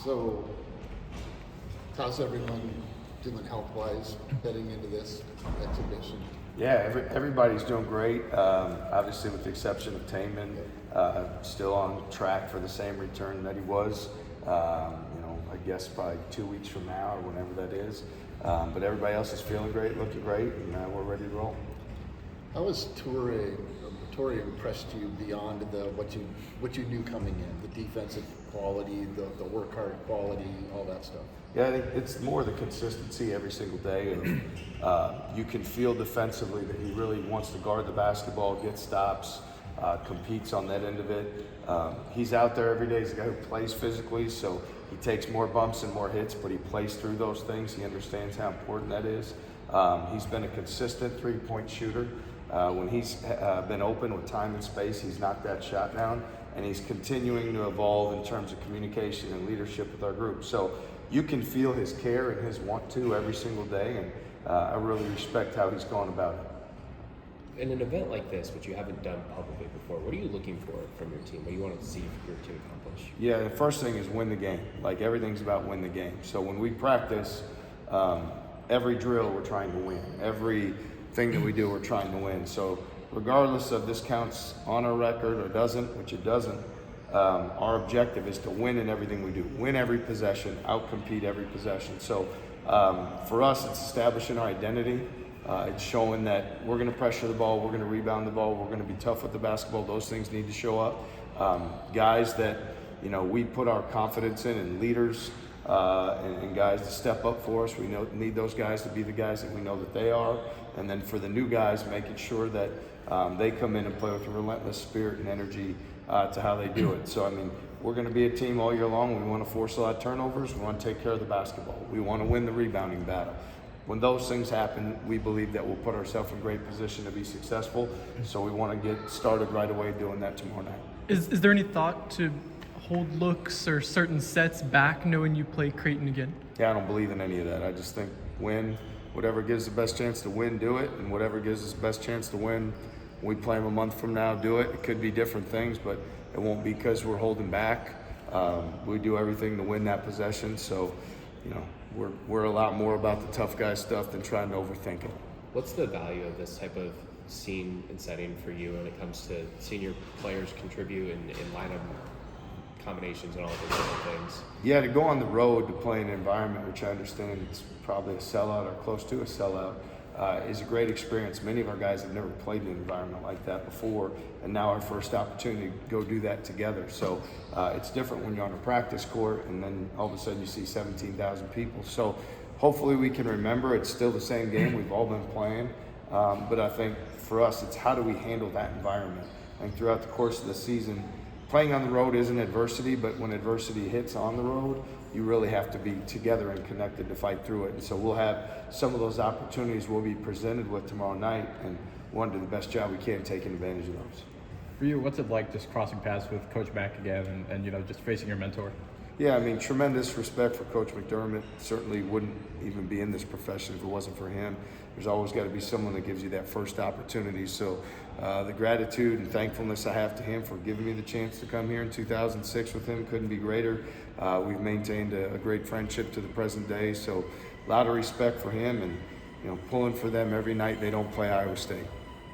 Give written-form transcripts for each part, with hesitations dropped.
So, how's everyone doing health-wise heading into this exhibition? Yeah, everybody's doing great. Obviously, with the exception of Taman, still on track for the same return that he was. I guess probably 2 weeks from now or whenever that is. But everybody else is feeling great, looking great, and we're ready to roll. How was Torrey impressed you beyond what you knew coming in? The defensive quality, the work hard quality, all that stuff. Yeah, I think it's more the consistency every single day, and you can feel defensively that he really wants to guard the basketball, get stops, competes on that end of it. He's out there every day. He's a guy who plays physically, so he takes more bumps and more hits, but he plays through those things. He understands how important that is. He's been a consistent three-point shooter. When he's been open with time and space, he's knocked that shot down, and he's continuing to evolve in terms of communication and leadership with our group. So you can feel his care and his want to every single day, and I really respect how he's gone about it. In an event like this, which you haven't done publicly before, what are you looking for from your team? What do you want to see your team accomplish? Yeah, the first thing is win the game. Like, everything's about win the game. So when we practice, every drill we're trying to win. Every thing that we do, we're trying to win. So regardless of this counts on our record or doesn't, which it doesn't, our objective is to win in everything we do. Win every possession, outcompete every possession. So for us, it's establishing our identity. It's showing that we're going to pressure the ball, we're going to rebound the ball, we're going to be tough with the basketball. Those things need to show up. Guys that we put our confidence in, and leaders and guys to step up for us. We need those guys to be the guys that we know that they are. And then for the new guys, making sure that they come in and play with a relentless spirit and energy to how they do it. So, we're going to be a team all year long. We want to force a lot of turnovers. We want to take care of the basketball. We want to win the rebounding battle. When those things happen, we believe that we'll put ourselves in great position to be successful. So we want to get started right away doing that tomorrow night. Is there any thought to hold looks or certain sets back knowing you play Creighton again? Yeah, I don't believe in any of that. I just think win. Whatever gives the best chance to win, do it. And whatever gives us the best chance to win, when we play them a month from now, do it. It could be different things, but it won't be because we're holding back. We do everything to win that possession. So, we're a lot more about the tough guy stuff than trying to overthink it. What's the value of this type of scene and setting for you when it comes to seeing your players contribute in lineup combinations and all those different things? Yeah, to go on the road to play in an environment, which I understand it's probably a sellout or close to a sellout, is a great experience. Many of our guys have never played in an environment like that before, and now our first opportunity to go do that together. So it's different when you're on a practice court and then all of a sudden you see 17,000 people. So hopefully we can remember it's still the same game we've all been playing, but I think for us it's how do we handle that environment. And throughout the course of the season, playing on the road isn't adversity, but when adversity hits on the road, you really have to be together and connected to fight through it. And so we'll have some of those opportunities we'll be presented with tomorrow night, and we want to do the best job we can taking advantage of those. For you, what's it like just crossing paths with Coach Mack again and just facing your mentor? Yeah, tremendous respect for Coach McDermott. Certainly wouldn't even be in this profession if it wasn't for him. There's always got to be someone that gives you that first opportunity. So the gratitude and thankfulness I have to him for giving me the chance to come here in 2006 with him couldn't be greater. We've maintained a great friendship to the present day. So a lot of respect for him, and pulling for them every night they don't play Iowa State.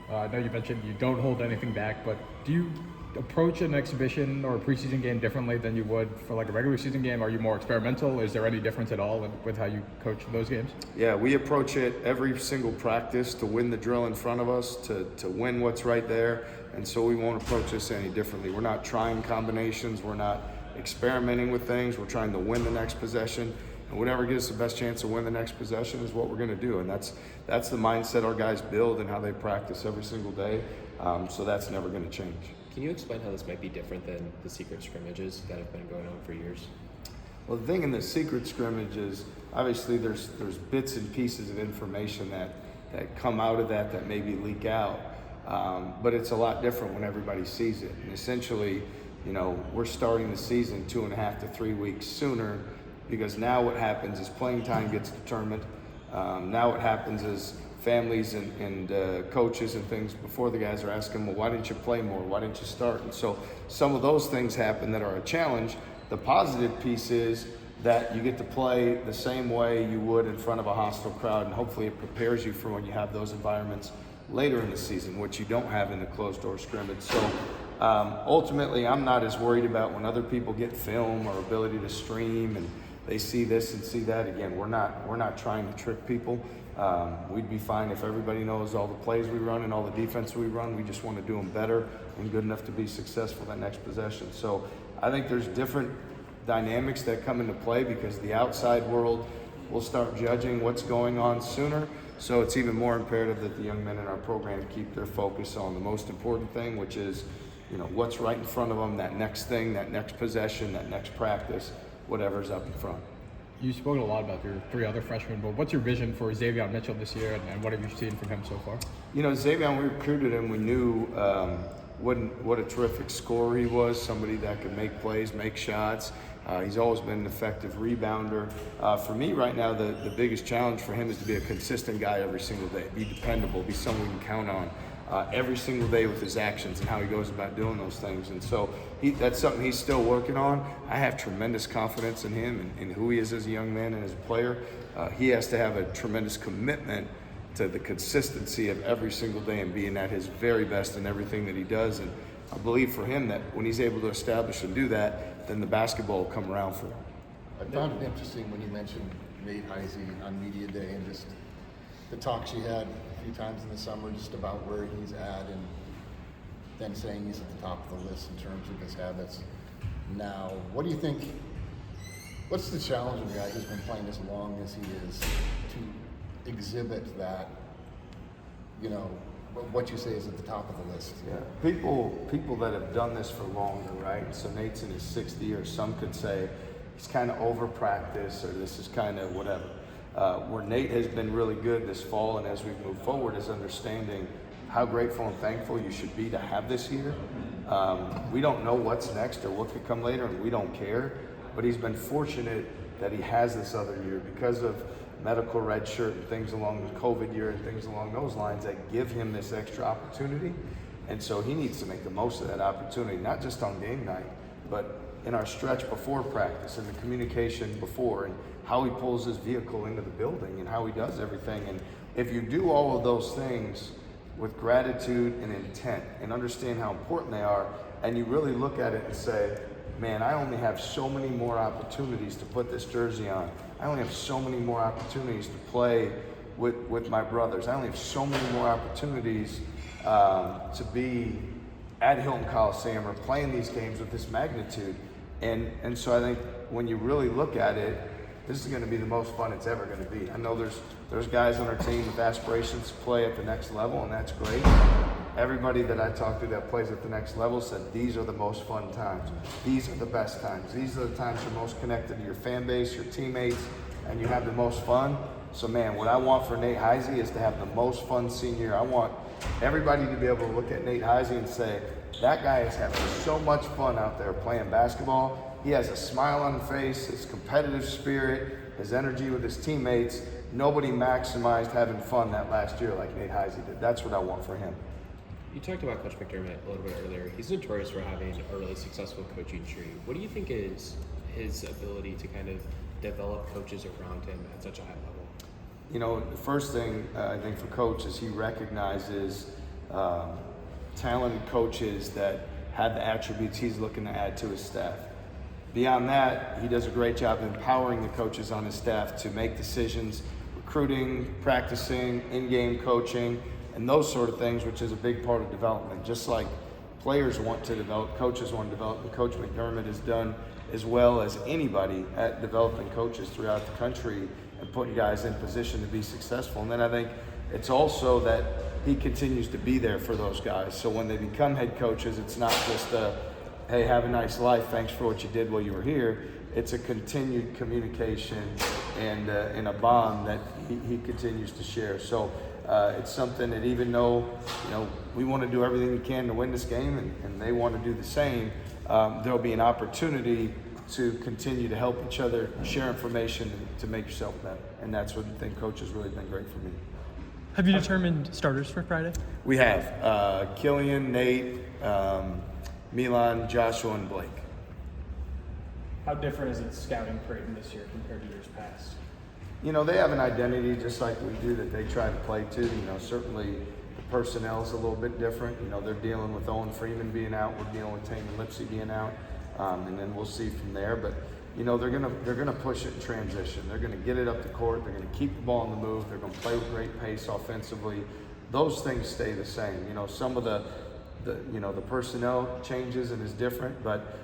I know you mentioned you don't hold anything back, but do you approach an exhibition or a preseason game differently than you would for like a regular season game? Are you more experimental? Is there any difference at all with how you coach those games? Yeah, we approach it every single practice to win the drill in front of us, to win what's right there, and so we won't approach this any differently. We're not trying combinations, we're not experimenting with things, we're trying to win the next possession, and whatever gives us the best chance to win the next possession is what we're going to do, and that's the mindset our guys build and how they practice every single day, so that's never going to change. Can you explain how this might be different than the secret scrimmages that have been going on for years? Well, the thing in the secret scrimmage is obviously there's bits and pieces of information that come out of that maybe leak out, but it's a lot different when everybody sees it. And essentially, we're starting the season 2.5 to 3 weeks sooner, because now what happens is playing time gets determined. Now what happens is families and coaches and things before the guys are asking, well, why didn't you play more? Why didn't you start? And so some of those things happen that are a challenge, The positive piece is that you get to play the same way you would in front of a hostile crowd, and hopefully it prepares you for when you have those environments later in the season, which you don't have in the closed-door scrimmage. So ultimately, I'm not as worried about when other people get film or ability to stream and they see this and see that. Again, we're not trying to trick people. We'd be fine if everybody knows all the plays we run and all the defense we run. We just want to do them better and good enough to be successful that next possession. So I think there's different dynamics that come into play because the outside world will start judging what's going on sooner. So it's even more imperative that the young men in our program keep their focus on the most important thing, which is, what's right in front of them, that next thing, that next possession, that next practice, whatever's up in front. You spoke a lot about your 3 other freshmen, but what's your vision for Xavier Mitchell this year, and what have you seen from him so far? Xavier, we recruited him. We knew what a terrific scorer he was, somebody that could make plays, make shots. He's always been an effective rebounder. For me right now, the biggest challenge for him is to be a consistent guy every single day, be dependable, be someone we can count on every single day with his actions and how he goes about doing those things. And so that's something he's still working on. I have tremendous confidence in him and who he is as a young man and as a player. He has to have a tremendous commitment to the consistency of every single day and being at his very best in everything that he does. And I believe for him that when he's able to establish and do that, then the basketball will come around for him. I found it interesting when you mentioned Nate Heisey on Media Day and just the talks you had a few times in the summer just about where he's at and then saying he's at the top of the list in terms of his habits. Now, what do you think, what's the challenge of a guy who's been playing as long as he is to exhibit that, what you say is at the top of the list? Yeah, people that have done this for longer, right? So Nate's in his 6th year. Some could say he's kind of over practice or this is kind of whatever. Where Nate has been really good this fall and as we move forward is understanding how grateful and thankful you should be to have this year. We don't know what's next or what could come later and we don't care, but he's been fortunate that he has this other year because of medical red shirt and things along the COVID year and things along those lines that give him this extra opportunity. And so he needs to make the most of that opportunity, not just on game night, but in our stretch before practice and the communication before and how he pulls his vehicle into the building and how he does everything. And if you do all of those things with gratitude and intent and understand how important they are, and you really look at it and say, man, I only have so many more opportunities to put this jersey on. I only have so many more opportunities to play with my brothers. I only have so many more opportunities to be at Hilton Coliseum or playing these games with this magnitude. And so I think when you really look at it, this is going to be the most fun it's ever going to be. I know there's guys on our team with aspirations to play at the next level, and that's great. Everybody that I talk to that plays at the next level said these are the most fun times. These are the best times. These are the times you're most connected to your fan base, your teammates, and you have the most fun. So man, what I want for Nate Heisey is to have the most fun senior year. I want everybody to be able to look at Nate Heisey and say, that guy is having so much fun out there playing basketball. He has a smile on his face, his competitive spirit, his energy with his teammates. Nobody maximized having fun that last year like Nate Heisey did. That's what I want for him. You talked about Coach McDermott a little bit earlier. He's notorious for having a really successful coaching tree. What do you think is his ability to kind of develop coaches around him at such a high level? The first thing I think for Coach is he recognizes talented coaches that have the attributes he's looking to add to his staff. Beyond that, he does a great job empowering the coaches on his staff to make decisions, recruiting, practicing, in-game coaching, and those sort of things, which is a big part of development. Just like players want to develop, coaches want to develop, and Coach McDermott has done as well as anybody at developing coaches throughout the country and putting guys in position to be successful. And then I think it's also that he continues to be there for those guys. So when they become head coaches, it's not just hey, have a nice life, thanks for what you did while you were here. It's a continued communication and a bond that he continues to share. So it's something that even though we want to do everything we can to win this game and they want to do the same, there'll be an opportunity to continue to help each other, share information to make yourself better. And that's what I think Coach has really been great for me. Have you determined starters for Friday? We have Killian, Nate, Milan, Joshua, and Blake. How different is it scouting Creighton this year compared to years past? You know, they have an identity just like we do that they try to play to. You know, certainly the personnel is a little bit different. You know, they're dealing with Owen Freeman being out. We're dealing with Taman Lipsey being out. And then we'll see from there. But, you know, they're gonna push it in transition. They're gonna get it up the court. They're gonna keep the ball on the move. They're gonna play with great pace offensively. Those things stay the same. You know, some of the personnel changes and is different, but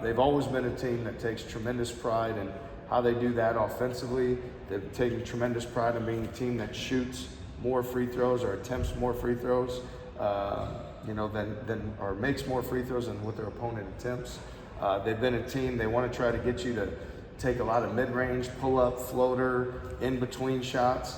they've always been a team that takes tremendous pride in how they do that offensively. They've taken tremendous pride in being a team that shoots more free throws or attempts more free throws, than or makes more free throws than what their opponent attempts. They've been a team, they want to try to get you to take a lot of mid-range, pull-up, floater, in-between shots,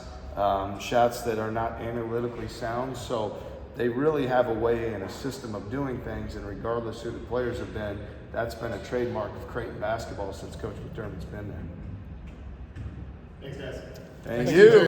shots that are not analytically sound. So they really have a way and a system of doing things, and regardless who the players have been, that's been a trademark of Creighton basketball since Coach McDermott's been there. Thanks, guys. Thank you.